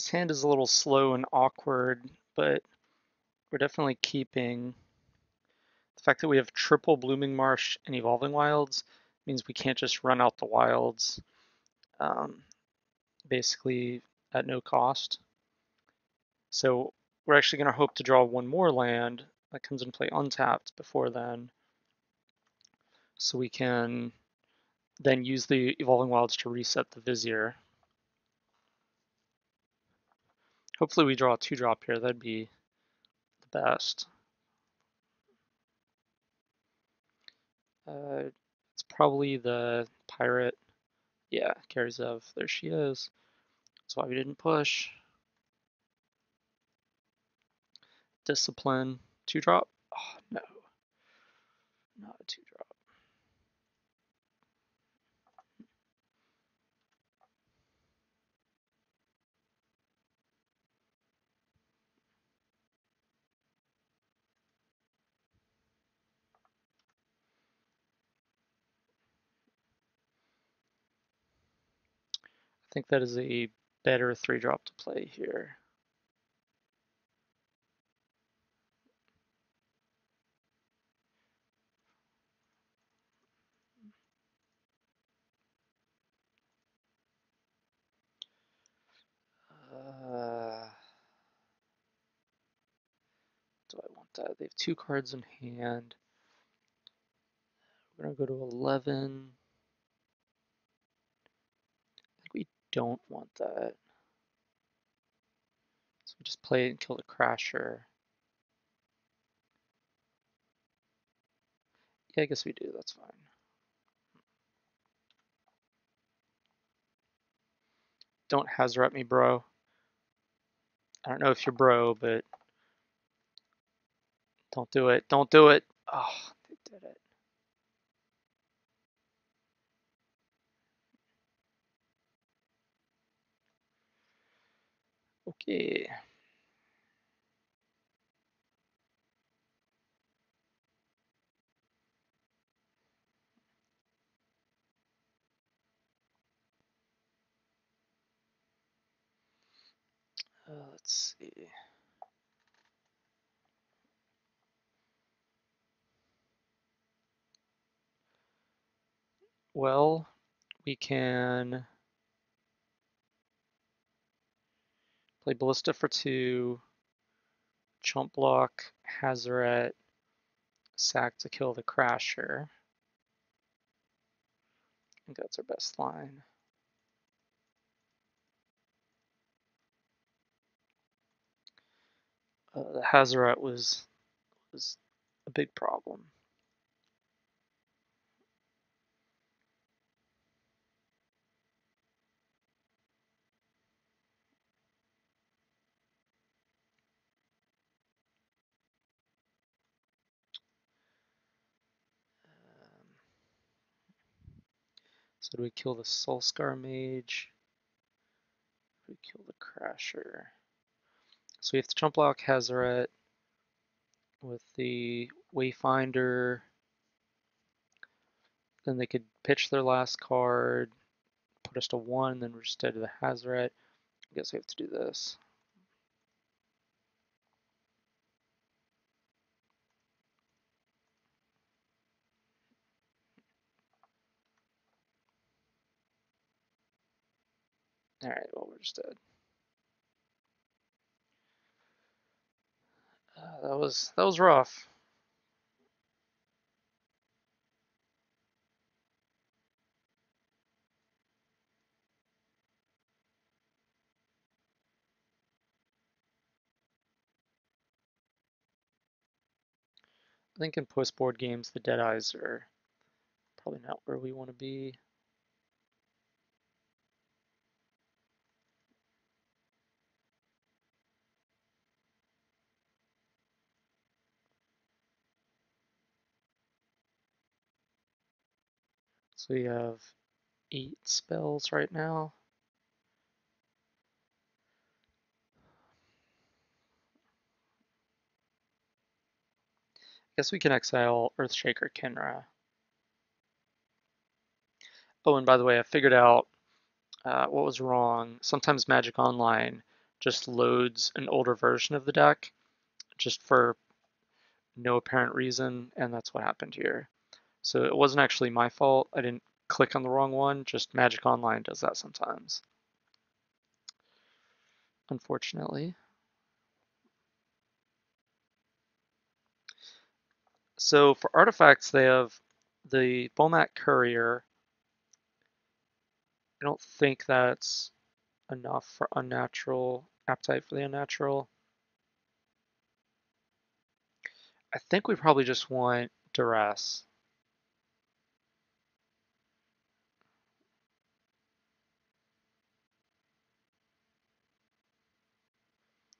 This hand is a little slow and awkward, but we're definitely keeping. The fact that we have triple Blooming Marsh and Evolving Wilds means we can't just run out the wilds um, basically at no cost. So we're actually going to hope to draw one more land that comes into play untapped before then. So we can then use the Evolving Wilds to reset the Vizier. Hopefully we draw a 2-drop here. That'd be the best. It's probably the Pirate. Yeah, Karizev. There she is. That's why we didn't push. Discipline. 2-drop? Oh, no. Not a 2-drop. I think that is a better 3-drop to play here. Do I want that? They have 2 cards in hand. We're going to go to 11. I think we don't want that. So we just play it and kill the Crasher. Yeah, I guess we do. That's fine. Don't Hazoret me, bro. I don't know if you're bro, but don't do it. Don't do it. Oh, they did it. Okay. Let's see. Well, we can play Ballista for 2, Chump Block, Hazoret, sack to kill the Crasher. I think that's our best line. The Hazoret was a big problem. So do we kill the Soulscar Mage? Do we kill the Crasher? So we have to Chump Block Hazoret with the Wayfinder. Then they could pitch their last card, put us to 1, then we're just dead to the Hazoret. I guess we have to do this. Alright, well, we're just dead. That was rough. I think in post-board games, the Deadeyes are probably not where we want to be. So we have 8 spells right now. I guess we can exile Earthshaker Kinra. Oh, and by the way, I figured out what was wrong. Sometimes Magic Online just loads an older version of the deck just for no apparent reason, and that's what happened here. So it wasn't actually my fault. I didn't click on the wrong one, just Magic Online does that sometimes, unfortunately. So for artifacts, they have the Bomat Courier. I don't think that's enough for unnatural, appetite for the unnatural. I think we probably just want duress.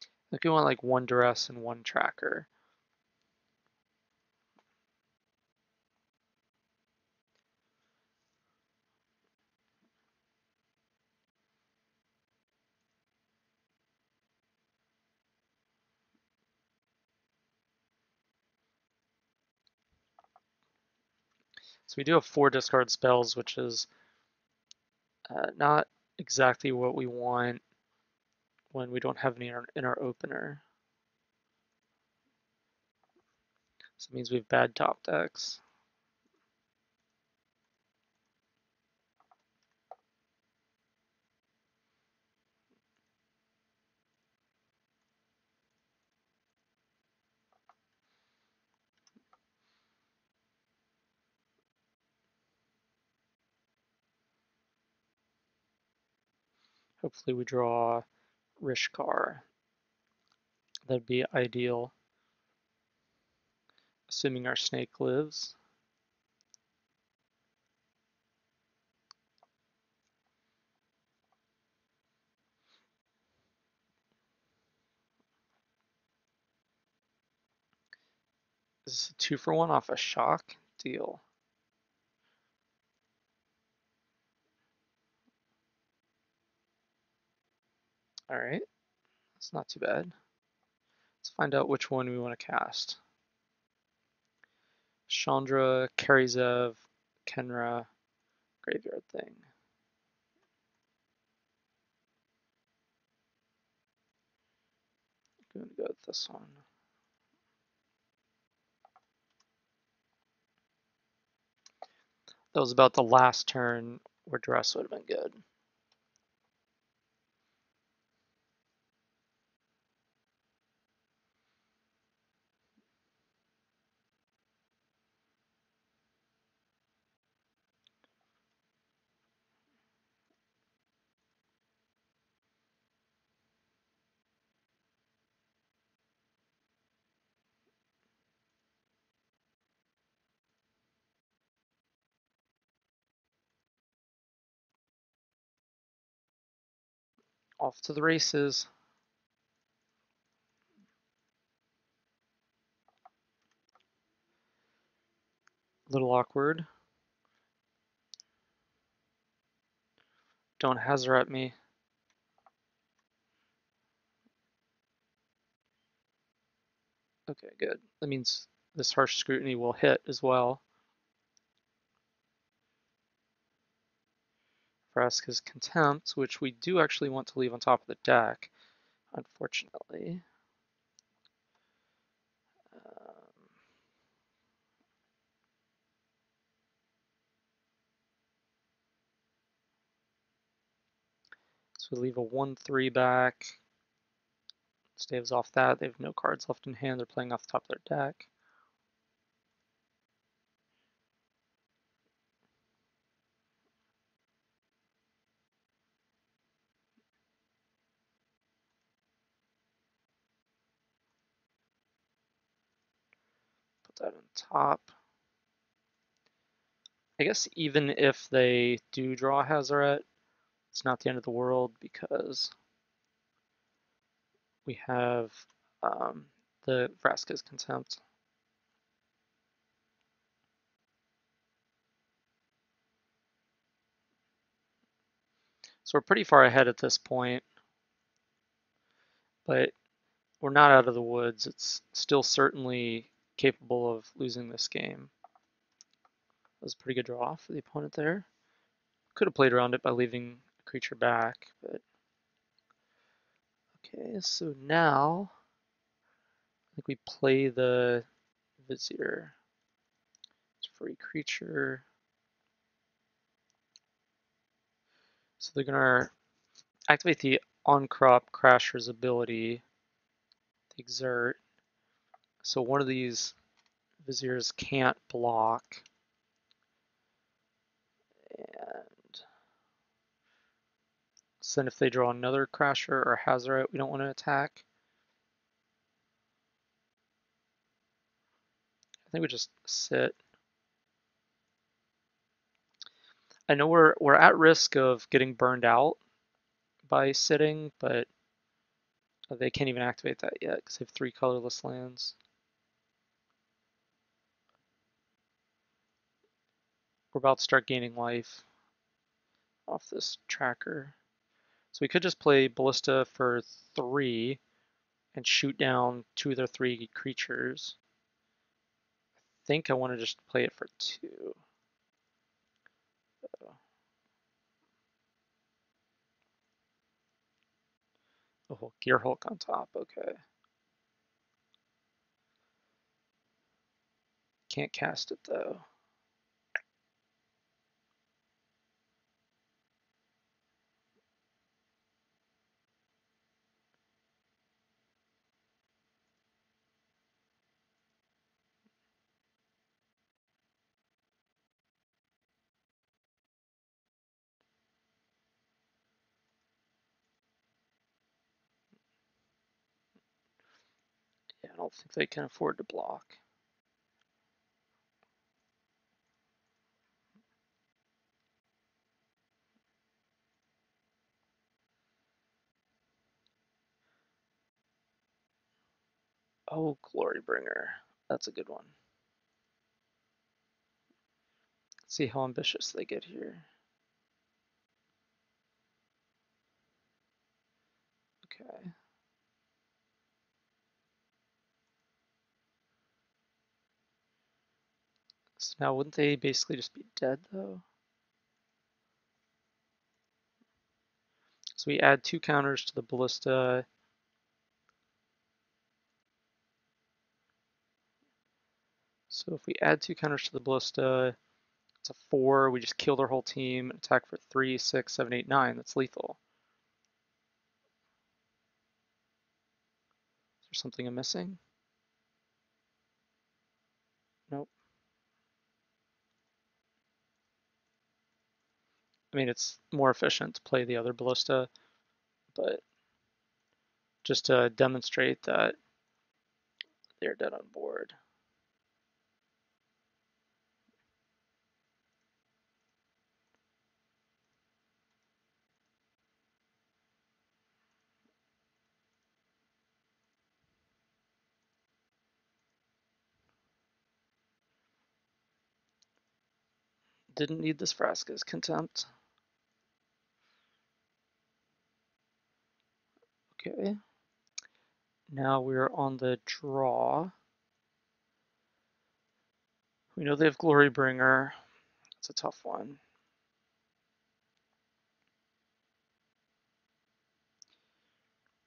I think we want like one duress and one tracker. So we do have 4 discard spells, which is not exactly what we want when we don't have any in our opener. So it means we have bad top decks. Hopefully we draw Rishkar. That'd be ideal, assuming our snake lives. This is a 2-for-1 off a shock deal. All right, that's not too bad. Let's find out which one we want to cast. Chandra, Karizev, Kenra, Graveyard Thing. I'm going to go with this one. That was about the last turn where Dress would have been good. Off to the races. A little awkward. Don't hazard at me. Okay, good. That means this harsh scrutiny will hit as well. Vraska's Contempt, which we do actually want to leave on top of the deck, unfortunately. So we leave a 1/3 back. Staves off that. They have no cards left in hand. They're playing off the top of their deck. Put that on top. I guess even if they do draw Hazaret, it's not the end of the world because we have the Vraska's Contempt. So we're pretty far ahead at this point, but we're not out of the woods. It's still certainly capable of losing this game. That was a pretty good draw for the opponent there. Could have played around it by leaving a creature back, but Okay, so now I think we play the Vizier. It's a free creature. So they're gonna activate the on-crop Crasher's ability, the Exert. So one of these Viziers can't block. And so then if they draw another Crasher or Hazoret, we don't want to attack. I think we just sit. I know we're at risk of getting burned out by sitting, but they can't even activate that yet because they have 3 colorless lands. We're about to start gaining life off this tracker. So we could just play Ballista for 3 and shoot down 2 of their 3 creatures. I think I want to just play it for 2. Oh, Gear Hulk on top, okay. Can't cast it though. Yeah, I don't think they can afford to block. Oh, Glorybringer. That's a good one. Let's see how ambitious they get here. Okay. So now wouldn't they basically just be dead though? So we add 2 counters to the Ballista. So if we add 2 counters to the Ballista, it's a 4. We just kill their whole team and attack for 3, 6, 7, 8, 9. That's lethal. Is there something I'm missing? Nope. I mean, it's more efficient to play the other Ballista, but just to demonstrate that they're dead on board. Didn't need this Vraska's Contempt. Okay. Now we're on the draw. We know they have Glorybringer. It's a tough one.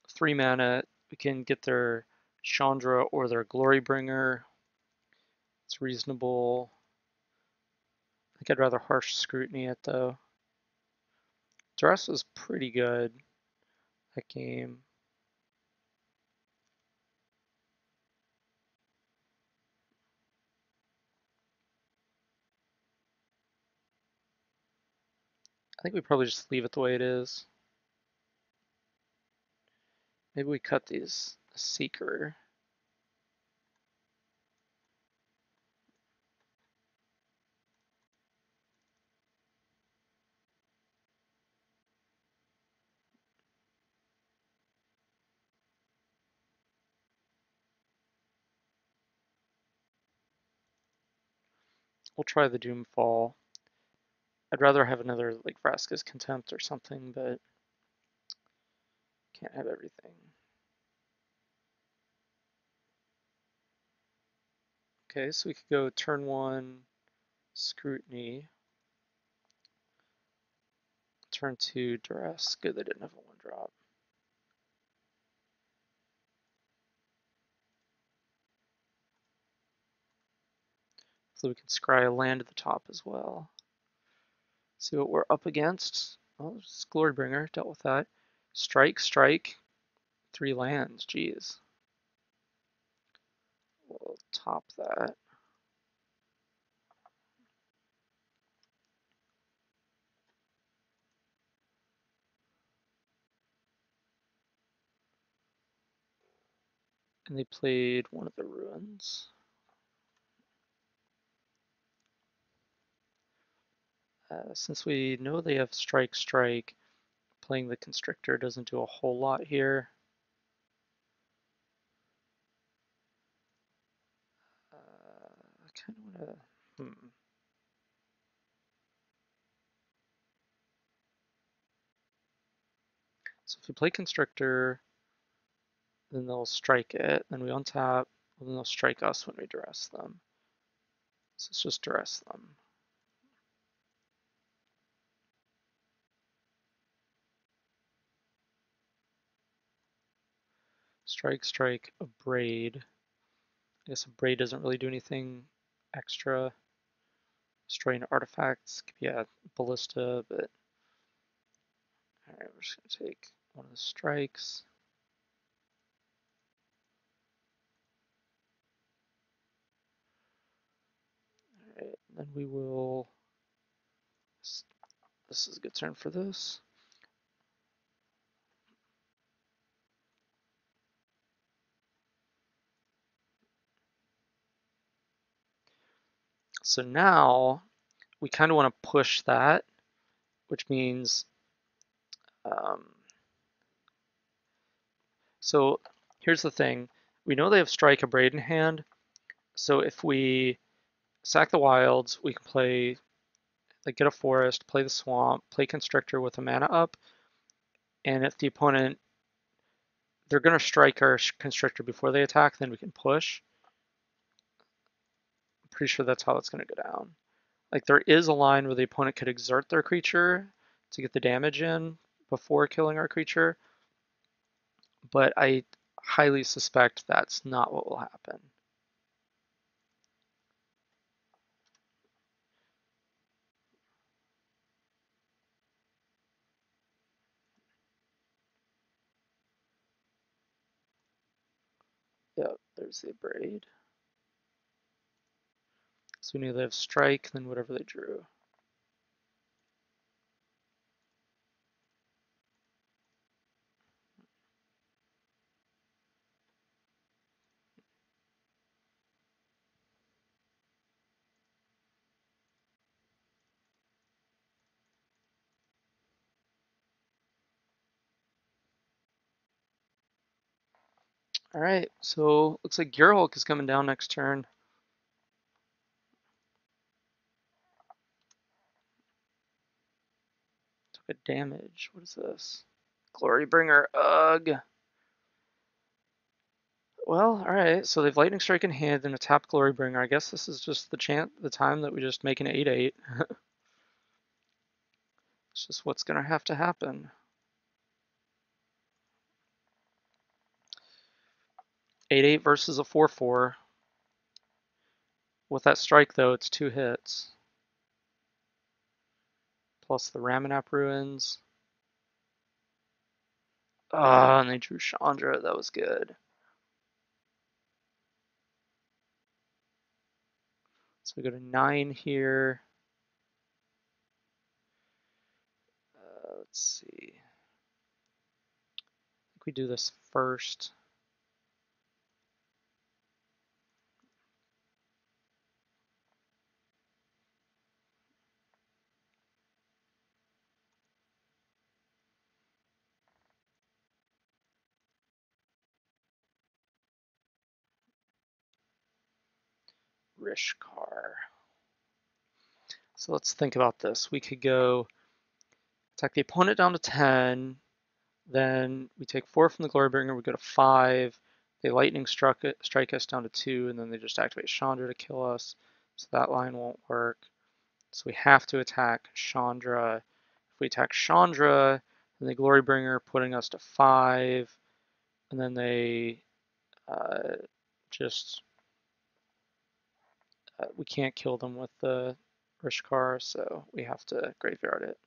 3 mana, we can get their Chandra or their Glorybringer. It's reasonable. I think I'd rather Harsh Scrutiny it though. Duress was pretty good that game. I think we probably just leave it the way it is. Maybe we cut these Seeker. We'll try the Doomfall. I'd rather have another like Vraska's Contempt or something, but can't have everything. Okay, so we could go turn 1 Scrutiny. Turn 2 Duress. Good, they didn't have a 1-drop. Hopefully we can scry a land at the top as well. See what we're up against. Oh, it's Glorybringer, dealt with that. Strike, strike, 3 lands, jeez. We'll top that. And they played one of the ruins. Since we know they have strike, strike, playing the Constrictor doesn't do a whole lot here. I kind of want to. So if we play Constrictor, then they'll strike it. Then we untap, and then they'll strike us when we duress them. So let's just duress them. Strike, strike, Abrade. I guess Abrade doesn't really do anything extra. Destroying artifacts could be a ballista, but alright, we're just gonna take one of the strikes. Alright, then we will. This is a good turn for this. So now we kind of want to push that, which means so here's the thing. We know they have Strike Abrade in hand, so if we sack the wilds, we can play, like, get a forest, play the swamp, play Constrictor with a mana up, and if the opponent, they're going to strike our Constrictor before they attack, then we can push. I'm pretty sure that's how it's going to go down. Like, there is a line where the opponent could exert their creature to get the damage in before killing our creature, but I highly suspect that's not what will happen. Yep, there's the Abrade. So we knew they have strike, then whatever they drew. All right, so looks like Gearhulk is coming down next turn. Took a damage. What is this? Glorybringer. Ugh. Well, all right. So they've Lightning Strike in hand and a tapped Glorybringer. I guess this is just the time that we just make an 8/8. It's just what's gonna have to happen. 8/8 versus a 4/4. With that strike though, it's 2 hits. Plus the Ramunap ruins. Ah, and they drew Chandra. That was good. So we go to 9 here. Let's see. I think we do this first. Rishkar. So let's think about this. We could go attack the opponent down to 10, then we take 4 from the Glorybringer, we go to 5, they lightning strike us down to 2, and then they just activate Chandra to kill us, so that line won't work. So we have to attack Chandra. If we attack Chandra, then the Glorybringer putting us to 5, and then they just We can't kill them with the Rishkar, so we have to graveyard it.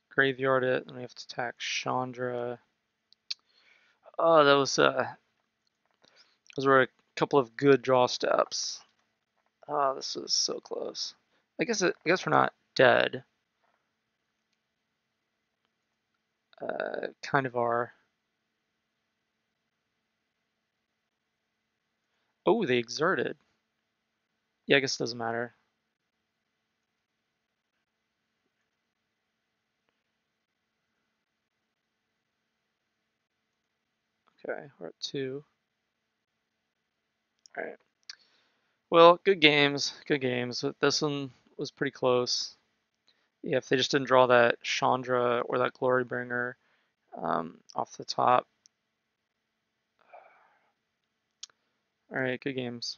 Graveyard it, and we have to attack Chandra. Oh, those were a couple of good draw steps. Oh, this was so close. I guess we're not dead. Kind of are. Oh, they exerted. Yeah, I guess it doesn't matter. Okay, we're at 2. All right. Well, good games. Good games. This one was pretty close. Yeah, if they just didn't draw that Chandra or that Glorybringer off the top. All right, good games.